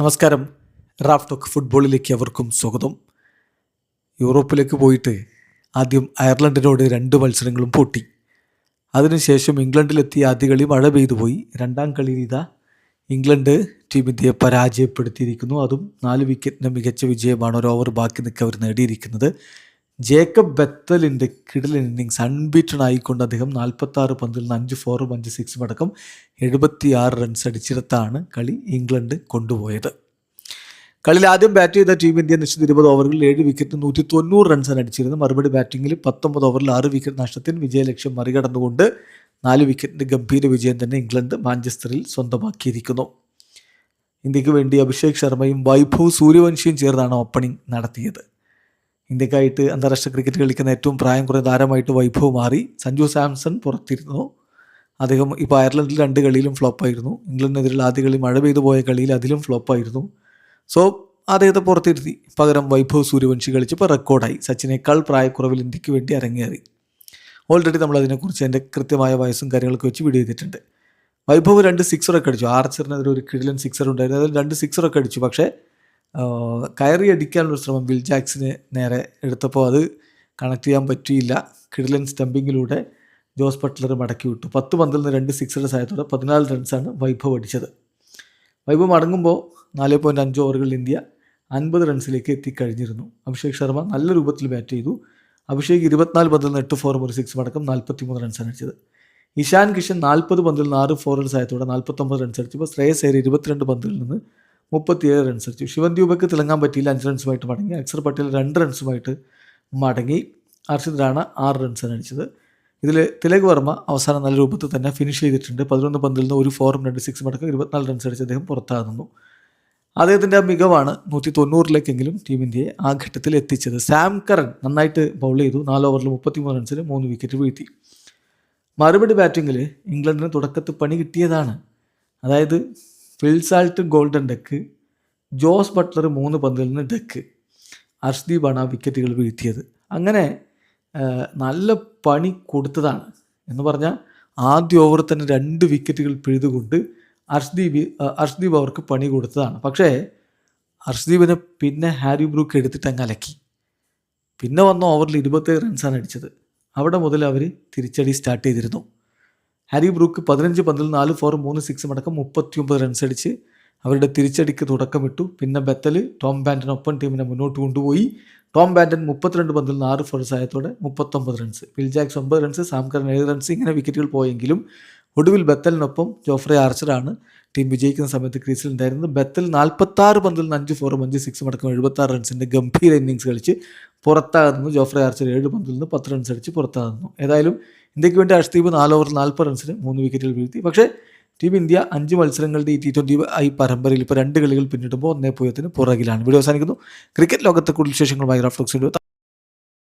നമസ്കാരം. Raf talk ഫുട്ബോളിലേക്ക് അവർക്കും സ്വാഗതം. യൂറോപ്പിലേക്ക് പോയിട്ട് ആദ്യം അയർലൻഡിനോട് 2 മത്സരങ്ങളും പൊട്ടി. അതിനുശേഷം ഇംഗ്ലണ്ടിലെത്തിയ ആദ്യ കളി മഴ പെയ്തു പോയി. രണ്ടാം കളിയിൽ ഇതാ ഇംഗ്ലണ്ട് ടീം ഇന്ത്യയെ പരാജയപ്പെടുത്തിയിരിക്കുന്നു. അതും 4 വിക്കറ്റിന് മികച്ച വിജയമാണ് ഒരു ഓവർ ബാക്കി നിൽക്കെ അവർ നേടിയിരിക്കുന്നത്. ജേക്കബ് ബെത്തലിൻ്റെ കിടിലൻ ഇന്നിങ്സ് അൺബീറ്റൺ ആയിക്കൊണ്ട് അദ്ദേഹം 46 പന്തിൽ നിന്ന് 5 4 5 6 അടക്കം 76 റൺസ് അടിച്ചിടത്താണ് കളി ഇംഗ്ലണ്ട് കൊണ്ടുപോയത്. കളിയിൽ ആദ്യം ബാറ്റ് ചെയ്ത ടീം ഇന്ത്യ നിശ്ചിത 20 ഓവറുകളിൽ 7 വിക്കറ്റിന് 190 റൺസാണ് അടിച്ചിരുന്നത്. മറുപടി ബാറ്റിങ്ങിൽ 19 ഓവറിൽ 6 വിക്കറ്റ് നഷ്ടത്തിന് വിജയലക്ഷ്യം മറികടന്നുകൊണ്ട് 4 വിക്കറ്റിൻ്റെ ഗംഭീര വിജയം തന്നെ ഇംഗ്ലണ്ട് മാഞ്ചസ്റ്ററിൽ സ്വന്തമാക്കിയിരിക്കുന്നു. ഇന്ത്യക്ക് വേണ്ടി അഭിഷേക് ശർമ്മയും വൈഭവ് സൂര്യവംശിയും ചേർന്നാണ് ഓപ്പണിംഗ് നടത്തിയത്. ഇന്ത്യക്കായിട്ട് അന്താരാഷ്ട്ര ക്രിക്കറ്റ് കളിക്കുന്ന ഏറ്റവും പ്രായം കുറഞ്ഞ താരമായിട്ട് വൈഭവ് മാറി. സഞ്ജു സാംസൺ പുറത്തിരുന്നു. അദ്ദേഹം ഇപ്പോൾ അയർലൻഡിൽ 2 കളിയിലും ഫ്ലോപ്പായിരുന്നു. ഇംഗ്ലണ്ടിനെതിരെയുള്ള ആദ്യ കളി മഴ പെയ്തു പോയ കളിയിൽ അതിലും ഫ്ലോപ്പായിരുന്നു. സോ അദ്ദേഹത്തെ പുറത്തിരുത്തി പകരം വൈഭവ് സൂര്യവംശി കളിച്ചപ്പോൾ റെക്കോർഡായി. സച്ചിനേക്കാൾ പ്രായക്കുറവിൽ ഇന്ത്യക്ക് വേണ്ടി അരങ്ങേറി. ഓൾറെഡി നമ്മൾ അതിനെക്കുറിച്ച് എൻ്റെ കൃത്യമായ വയസ്സും കാര്യങ്ങളൊക്കെ വെച്ച് വീഡിയോ ചെയ്തിട്ടുണ്ട്. വൈഭവ് 2 സിക്സറൊക്കെ അടിച്ചു. ആർച്ചറിനെതിരെ ഒരു കിടിലൻ സിക്സർ ഉണ്ടായിരുന്നു. അതിൽ 2 സിക്സറൊക്കെ അടിച്ചു. പക്ഷേ കയറി അടിക്കാനുള്ളൊരു ശ്രമം വിൽ ജാക്സിന് നേരെ എടുത്തപ്പോൾ അത് കണക്ട് ചെയ്യാൻ പറ്റിയില്ല. കിടിലൻ സ്റ്റംപിങ്ങിലൂടെ ജോസ് ബട്ട്ലർ മടക്കി വിട്ടു. 10 പന്തിൽ നിന്ന് 2 സിക്സറുടെ സഹായത്തോടെ 14 റൺസാണ് വൈഭവ് അടിച്ചത്. വൈഭവ് മടങ്ങുമ്പോൾ 4.5 ഓവറുകളിൽ ഇന്ത്യ 50 റൺസിലേക്ക് എത്തിക്കഴിഞ്ഞിരുന്നു. അഭിഷേക് ശർമ്മ നല്ല രൂപത്തിൽ ബാറ്റ് ചെയ്തു. അഭിഷേക് 24 പന്തിൽ നിന്ന് 8 4 1 6 അടക്കം 43 റൺസാണ് അടിച്ചത്. ഇഷാൻ കിഷൻ 40 പന്തിൽ നിന്ന് 6 4 സഹായത്തോടെ 49 റൺസ് അടിച്ചപ്പോൾ ശ്രേയസ് അയ്യർ 22 പന്തിൽ നിന്ന് 37 റൺസ് അടിച്ചു. ശിവൻ ദ്യൂബയ്ക്ക് തിളങ്ങാൻ പറ്റിയില്ല, 5 റൺസുമായിട്ട് മടങ്ങി. അക്സർ പട്ടേൽ 2 റൺസുമായിട്ട് മടങ്ങി. ഹർഷിത് റാണ 6 റൺസാണ് അടിച്ചത്. ഇതിൽ തിലക് വർമ്മ അവസാനം നല്ല രൂപത്തിൽ തന്നെ ഫിനിഷ് ചെയ്തിട്ടുണ്ട്. 11 പന്തിൽ നിന്ന് 1 4 2 6 അടക്കം 24 റൺസ് അടിച്ച് അദ്ദേഹം പുറത്താകുന്നു. അദ്ദേഹത്തിൻ്റെ മികവാണ് 190-ലേക്കെങ്കിലും ടീം ഇന്ത്യയെ ആ ഘട്ടത്തിൽ എത്തിച്ചത്. സാം കറൻ നന്നായിട്ട് ബൗൾ ചെയ്തു. 4 ഓവറിൽ 33 റൺസിന് 3 വിക്കറ്റ് വീഴ്ത്തി. മറുപടി ബാറ്റിങ്ങിൽ ഇംഗ്ലണ്ടിന് തുടക്കത്തിൽ പണി കിട്ടിയതാണ്. അതായത് Phil Salt golden duck, Jos Buttler 3 പന്തിൽ നിന്ന് ഡെക്ക്, അർഷ്ദീപാണ് ആ വിക്കറ്റുകൾ വീഴ്ത്തിയത്. അങ്ങനെ നല്ല പണി കൊടുത്തതാണ് എന്ന് പറഞ്ഞാൽ ആദ്യ ഓവർ തന്നെ 2 വിക്കറ്റുകൾ പിഴുതുകൊണ്ട് അർഷ്ദീപ് അവർക്ക് പണി കൊടുത്തതാണ്. പക്ഷേ അർഷ്ദീപിനെ പിന്നെ ഹാരി ബ്രൂക്ക് എടുത്തിട്ട് അങ്ങ് അലക്കി. പിന്നെ വന്ന ഓവറിൽ 27 റൺസാണ് അടിച്ചത്. അവിടെ മുതൽ അവർ തിരിച്ചടി സ്റ്റാർട്ട് ചെയ്തിരുന്നു. ഹാരി ബ്രൂക്ക് 15 പന്തിൽ 4 4 3 6 അടക്കം 39 റൺസ് അടിച്ച് അവരുടെ തിരിച്ചടിക്ക് തുടക്കമിട്ടു. പിന്നെ ബെത്തൽ ടോം ബാൻറ്റനൊപ്പം ടീമിനെ മുന്നോട്ട് കൊണ്ടുപോയി. ടോം ബാൻറ്റൻ 32 പന്തിൽ 6 4 സഹായത്തോടെ 39 runs, Will Jacks 9 runs, Sam Curran 7 runs, ഇങ്ങനെ വിക്കറ്റുകൾ പോയെങ്കിലും ഒടുവിൽ ബെത്തലിനൊപ്പം ജോഫ്രെ ആർച്ചറാണ് ടീം വിജയിക്കുന്ന സമയത്ത് ക്രീസിൽ ഉണ്ടായിരുന്നത്. ബെത്തൽ 46 പന്തിൽ നിന്ന് 5 4 5 6 അടക്കം 76 റൺസിൻ്റെ ഗംഭീര ഇന്നിങ്സ് കളിച്ച് പുറത്താകുന്നു. ജോഫ്രെ ആർച്ചർ 7 പന്തിൽ നിന്ന് 10 റൺസ് അടിച്ച് പുറത്താകുന്നു. ഏതായാലും ഇന്ത്യക്ക് വേണ്ടി അർഷ്ദീപ് 4 ഓവറിൽ 40 റൺസിന് 3 വിക്കറ്റുകൾ വീഴ്ത്തി. പക്ഷേ ടീം ഇന്ത്യ 5 മത്സരങ്ങളുടെ ഈ T20 പരമ്പരയിൽ ഇപ്പോൾ 2 കളികൾ പിന്നിടുമ്പോൾ 1-0 പുറകിലാണ്. വീഡിയോ അവസാനിക്കുന്നു. ക്രിക്കറ്റ് ലോകത്തെ കൂടുതൽ വിശേഷങ്ങളുമായി റാഫ് ടോക്സ്.